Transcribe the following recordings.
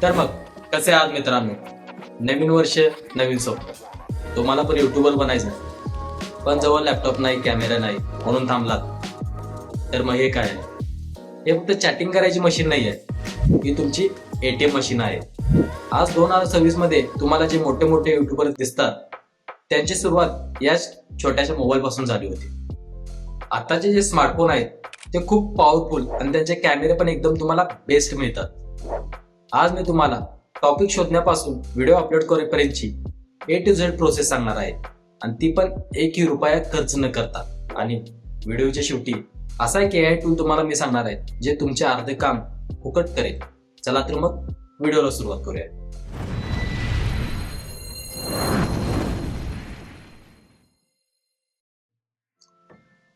तर मग कसे आहात मित्रांनो? नवीन वर्ष नवीन स्वप्न. तुम्हाला पण युट्यूबर बनायचं आहे, पण जवळ लॅपटॉप नाही, कॅमेरा नाही, म्हणून थांबलात. तर मग हे काय आहे? हे फक्त चॅटिंग करायची मशीन नाही आहे, ही तुमची ATM मशीन आहे. आज 2026 मध्ये तुम्हाला जे मोठे मोठे युट्यूबर दिसतात त्यांची सुरुवात या छोट्याशा मोबाईल पासून झाली होती. आताचे जे स्मार्टफोन आहेत ते खूप पॉवरफुल आणि त्यांचे कॅमेरे पण एकदम तुम्हाला बेस्ट मिळतात. आज मी तुम्हाला टॉपिक शोधण्यापासून व्हिडिओ अपलोड करेपर्यंतची A to Z प्रोसेस सांगणार आहे, आणि ती पण एकही रुपया खर्च न करता. आणि व्हिडिओची शेवटी असा एक AI टूल तुम्हाला मी सांगणार आहे जे तुमचे अर्धे काम फुकट करेल. चला तर मग व्हिडिओला सुरुवात करूया.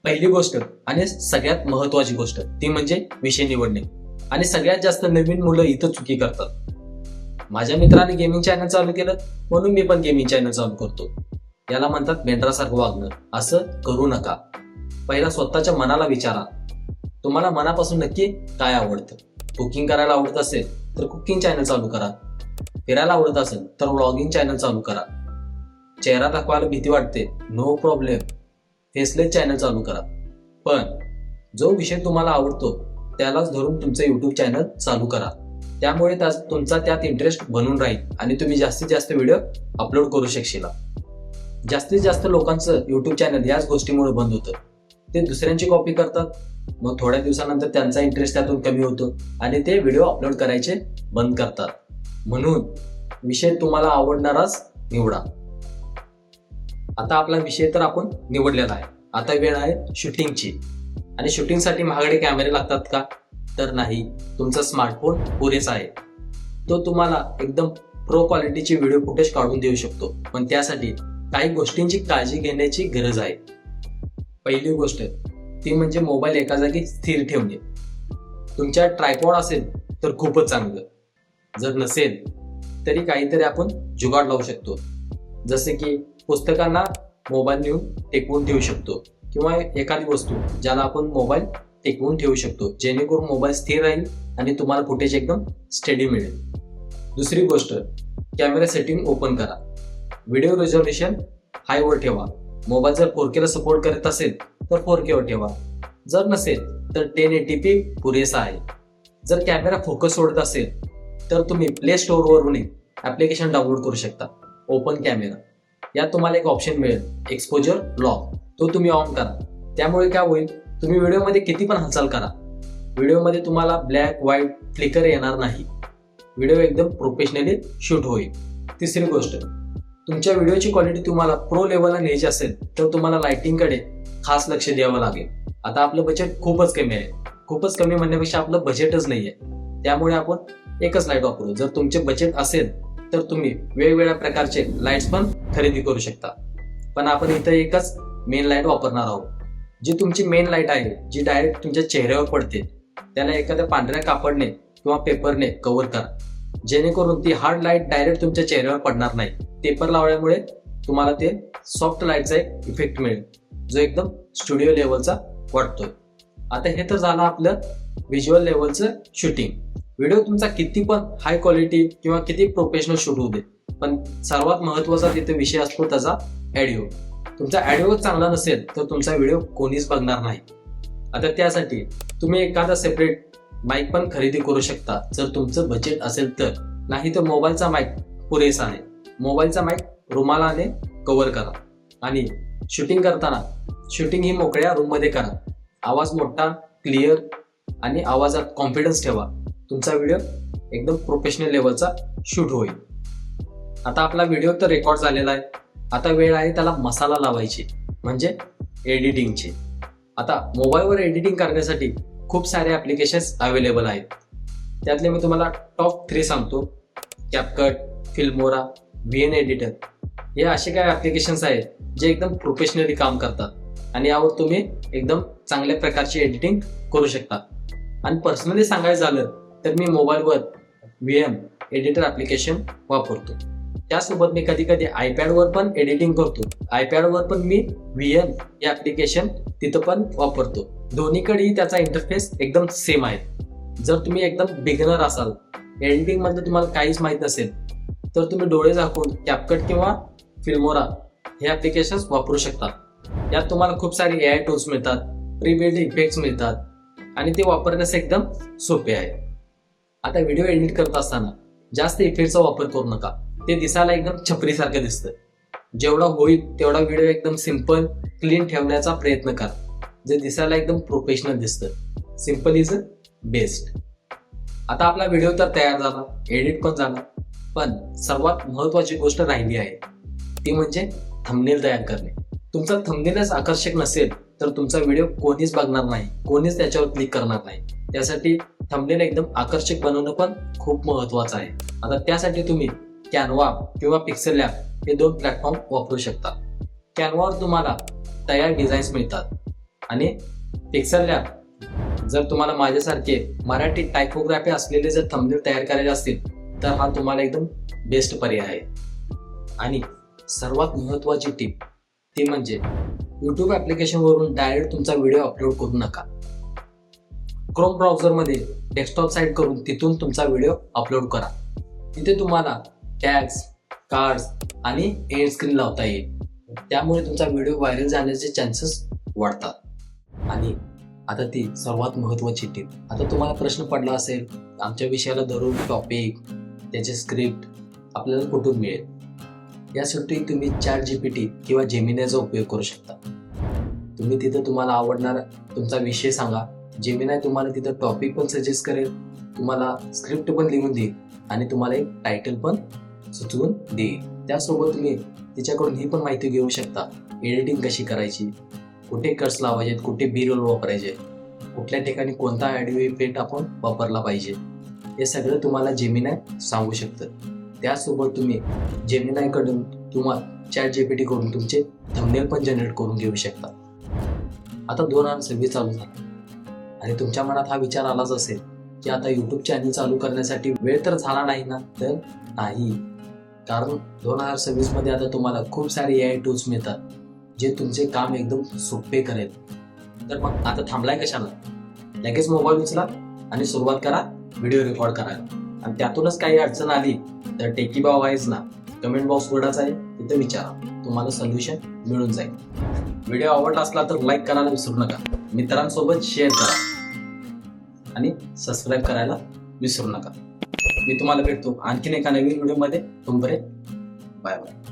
पहिली गोष्ट आणि सगळ्यात महत्वाची गोष्ट ती म्हणजे विषय निवडणे. आणि सगळ्यात जास्त नवीन मुलं इथं चुकी करतात. माझ्या मित्राने गेमिंग चॅनल चालू केलं म्हणून मी पण गेमिंग चॅनल चालू करतो. याला म्हणतात मेंढरासारखं वागणं. असं करू नका. पहिला स्वतःच्या मनाला विचारा, तुम्हाला मनापासून नक्की काय आवडतं. कुकिंग करायला आवडत असेल तर कुकिंग चॅनल चालू करा. फिरायला आवडत असेल तर व्लॉगिंग चॅनल चालू करा. चेहरा दाखवायला भीती वाटते, नो प्रॉब्लेम, फेसलेस चॅनल चालू करा. पण जो विषय तुम्हाला आवडतो त्यालाच धरून तुमचं युट्यूब चॅनल चालू करा. त्यामुळे तुमचा त्यात इंटरेस्ट बनून राहील आणि तुम्ही जास्तीत जास्त व्हिडिओ अपलोड करू शकशील. जास्तीत जास्त लोकांचं युट्यूब चॅनल याच गोष्टीमुळे बंद होतं. ते दुसऱ्यांची कॉपी करतात, मग थोड्या दिवसानंतर त्यांचा इंटरेस्ट त्यातून कमी होतो आणि ते व्हिडिओ अपलोड करायचे बंद करतात. म्हणून विषय तुम्हाला आवडणाराच निवडा. आता आपला विषय तर आपण निवडलेला आहे. आता वेळ आहे शूटिंगची. आणि शूटिंगसाठी महागडे कॅमेरे लागतात का? तर नाही. तुमचा स्मार्टफोन पुरेसा आहे. तो तुम्हाला एकदम प्रो क्वालिटीची व्हिडिओ फुटेज काढून देऊ शकतो. पण त्यासाठी काही गोष्टींची काळजी घेण्याची गरज आहे. पहिली गोष्ट ती म्हणजे मोबाईल एका जागी स्थिर ठेवणे. तुमच्या ट्रायपॉड असेल तर खूपच चांगलं. जर नसेल तरी काहीतरी आपण जुगाड लावू शकतो. जसे की पुस्तकांना मोबाईल नेऊन टेकवून ठेवू शकतो, किंवा एखादी वस्तू ज्याला आपण मोबाईल टेकवून ठेवू शकतो, जेणेकरून मोबाईल स्थिर राहील आणि तुम्हाला फुटेज एकदम स्टेडी मिळेल. दुसरी गोष्ट, कॅमेरा सेटिंग ओपन करा. व्हिडिओ रेझोल्युशन हायवर ठेवा. मोबाईल जर 4K ला सपोर्ट करत असेल तर 4K वर ठेवा. जर नसेल तर 1080p पुरेसा आहे. जर कॅमेरा फोकस सोडत असेल तर तुम्ही प्ले स्टोअर वरून ऍप्लिकेशन डाउनलोड करू शकता, ओपन कॅमेरा. यात तुम्हाला एक ऑप्शन मिळेल, एक्सपोजर लॉक. तो तुम्ही ऑन करा. त्यामुळे काय होईल, तुम्ही व्हिडिओमध्ये किती पण हालचाल करा, व्हिडिओमध्ये तुम्हाला ब्लॅक व्हाईट फ्लिकर येणार नाही. व्हिडिओ एकदम प्रोफेशनली शूट होईल. तिसरी गोष्ट, तुमच्या व्हिडिओची क्वालिटी तुम्हाला प्रो लेवलला न्यायची असेल तर तुम्हाला लाइटिंगकडे खास लक्ष द्यावं लागेल. आता आपलं बजेट खूपच कमी आहे. खूपच कमी म्हणण्यापेक्षा आपलं बजेटच नाही आहे. त्यामुळे आपण एकच लाईट वापरू. जर तुमचे बजेट असेल तर तुम्ही वेगवेगळ्या प्रकारचे लाईट्स पण खरेदी करू शकता. पण आपण इथं एकच मेन लाईट वापरणार आहोत. जी तुमची मेन लाईट आहे, जी डायरेक्ट तुमच्या चेहऱ्यावर पडते, त्याला एखाद्या पांढऱ्या कापडने किंवा पेपरने कव्हर करा, जेणेकरून ती हार्ड लाईट डायरेक्ट तुमच्या चेहऱ्यावर पडणार नाही. पेपर लावल्यामुळे तुम्हाला ते सॉफ्ट लाईटचा एक इफेक्ट मिळेल, जो एकदम स्टुडिओ लेवलचा वाटतोय. आता हे तर झालं आपलं व्हिज्युअल लेवलचं शूटिंग. व्हिडिओ तुमचा किती पण हाय क्वालिटी किंवा किती प्रोफेशनल शूट होऊ दे, पण सर्वात महत्वाचा तिथे विषय असतो त्याचा ऑडिओ. तुमचा ऑडिओ चांगला नसेल तर तुमचा व्हिडिओ कोणीच बघणार नाही. आता त्यासाठी तुम्ही एखादा सेपरेट माईक पण खरेदी करू शकता, जर तुमचं बजेट असेल तर. नाही तर मोबाईलचा माईक पुरेसा आहे. मोबाईलचा माईक रुमालाने कव्हर करा. आणि शूटिंग करताना शूटिंग ही मोकळ्या रूममध्ये करा. आवाज मोठा, क्लिअर आणि आवाजात कॉन्फिडन्स ठेवा. तुमचा व्हिडिओ एकदम प्रोफेशनल लेवलचा शूट होईल. आता आपला व्हिडिओ तर रेकॉर्ड झालेला आहे. आता वेळ आहे त्याला मसाला लावायची, म्हणजे एडिटिंगची. आता मोबाईलवर एडिटिंग करण्यासाठी खूप सारे ॲप्लिकेशन्स अवेलेबल आहेत. त्यातले मी तुम्हाला टॉप 3 सांगतो. कॅपकट, फिल्मोरा, VN एडिटर, हे असे काही ॲप्लिकेशन्स आहेत जे एकदम प्रोफेशनली काम करतात आणि यावर तुम्ही एकदम चांगल्या प्रकारची एडिटिंग करू शकता. आणि पर्सनली सांगायचं झालं तर मी मोबाईलवर VM एडिटर ॲप्लिकेशन वापरतो. त्यासोबत मी कधी कधी आयपॅडवर पण एडिटिंग करतो. आयपॅडवर पण मी VM हे ॲप्लिकेशन तिथं पण वापरतो. दोन्हीकडेही त्याचा इंटरफेस एकदम सेम आहे. जर तुम्ही एकदम बिगिनर असाल एडिटिंग मधलं तुम्हाला काहीच माहित नसेल तर तुम्ही डोळे झाकून कॅपकट किंवा फिल्मोरा हे ऍप्लिकेशन वापरू शकता. यात तुम्हाला खूप सारे AI टूल्स मिळतात, प्रीबिल्ड इफेक्ट्स मिळतात आणि ते वापरण्यास एकदम सोपे आहे. आता व्हिडिओ एडिट करत असताना जास्त इफेक्टचा वापर करू नका. ते दिसायला एकदम छपरीसारखं दिसतं. जेवढा होईल तेवढा व्हिडिओ एकदम सिंपल क्लीन ठेवण्याचा प्रयत्न करा, जे दिसायला एकदम प्रोफेशनल दिसतं. Simple is best. आता आपला व्हिडिओ तर तयार झाला, एडिट पण झाला, पण सर्वात महत्वाची गोष्ट राहिली आहे, ती म्हणजे थंबनेल तयार करणे. तुमचा थंबनेलच आकर्षक नसेल तर तुमचा व्हिडिओ कोणीच बघणार नाही, कोणीच त्याच्यावर क्लिक करणार नाही. त्यासाठी थंबनेल एकदम आकर्षक बनवणं पण खूप महत्वाचं आहे. आता त्यासाठी तुम्ही कॅनवा किंवा पिक्सेल लॅब हे 2 प्लॅटफॉर्म वापरू शकता. कॅनवावर तुम्हाला तयार डिझाईन्स मिळतात आणि पिक्सेल लॅब जर तुम्हाला माझ्यासारखे मराठी टायपोग्राफी असलेले जर थंबनेल तयार करायचे असतील तर हा तुम्हाला एकदम बेस्ट पर्याय आहे. आणि सर्वात महत्वाची टीप ती म्हणजे YouTube ऍप्लिकेशन वरून डायरेक्ट तुमचा व्हिडिओ अपलोड करू नका. क्रोम ब्राउझरमध्ये डेस्कटॉप साइट करून तिथून तुमचा व्हिडिओ अपलोड करा. तिथे तुम्हाला टॅग्स, कार्ड्स आणि एंड स्क्रीन लावता येईल. त्यामुळे तुमचा व्हिडिओ व्हायरल जाण्याचे चान्सेस वाढतात. आणि आता ती सर्वात महत्वाची टीप. आता तुम्हाला प्रश्न पडला असेल, आमच्या विषयाला धरून टॉपिक, त्याचे स्क्रिप्ट आपल्याला कुठून मिळेल? यासाठी तुम्ही ChatGPT किंवा जेमिनायचा उपयोग करू शकता. तुम्ही तिथं तुम्हाला आवडणारा तुमचा विषय सांगा. जेमिनाय तुम्हाला तिथं टॉपिक पण सजेस्ट करेल, तुम्हाला स्क्रिप्ट पण लिहून देईल आणि तुम्हाला एक टायटल पण सुचवून देईल. त्यासोबत तुम्ही तिच्याकडून ही पण माहिती घेऊ शकता, एडिटिंग कशी करायची, कुठे कट्स लावायचे, कुठे B-roll वापरायचे, कुठल्या ठिकाणी कोणता ऑडिओ इफेक्ट आपण वापरला पाहिजे, हे सगळं तुम्हाला जेमिनाय सांगू शकतं. त्यासोबत तुम्ही जेमिनायकडून किंवा ChatGPT कडून तुमचे थंबनेल पण जनरेट करून घेऊ शकता. आता 2026 चालू झाला आणि तुमच्या मनात हा विचार आलाच असेल की आता YouTube चॅनल चालू करण्यासाठी वेळ तर झाला नाही ना? तर नाही, कारण 2026 मध्ये आता तुम्हाला खूप सारे AI टूल्स मिळतात जे तुमचे काम एकदम सोपे करेल. तर मग आता थांबलाय कशाला? लगेच मोबाईल उचला आणि सुरुवात करा व्हिडिओ रेकॉर्ड करायला. आणि त्यातूनच काही अडचण आली तर टेकी भाव आहेच ना, कमेंट बॉक्स उघडाच आहे, तिथे विचारा, तुम्हाला सोल्युशन मिळून जाईल. व्हिडिओ आवडला असला तर लाईक करायला विसरू नका, मित्रांसोबत शेअर करा आणि सबस्क्राईब करायला विसरू नका. मी तुम्हाला भेटतो आणखीन एका नवीन व्हिडिओमध्ये. तोपर्यंत बाय बाय.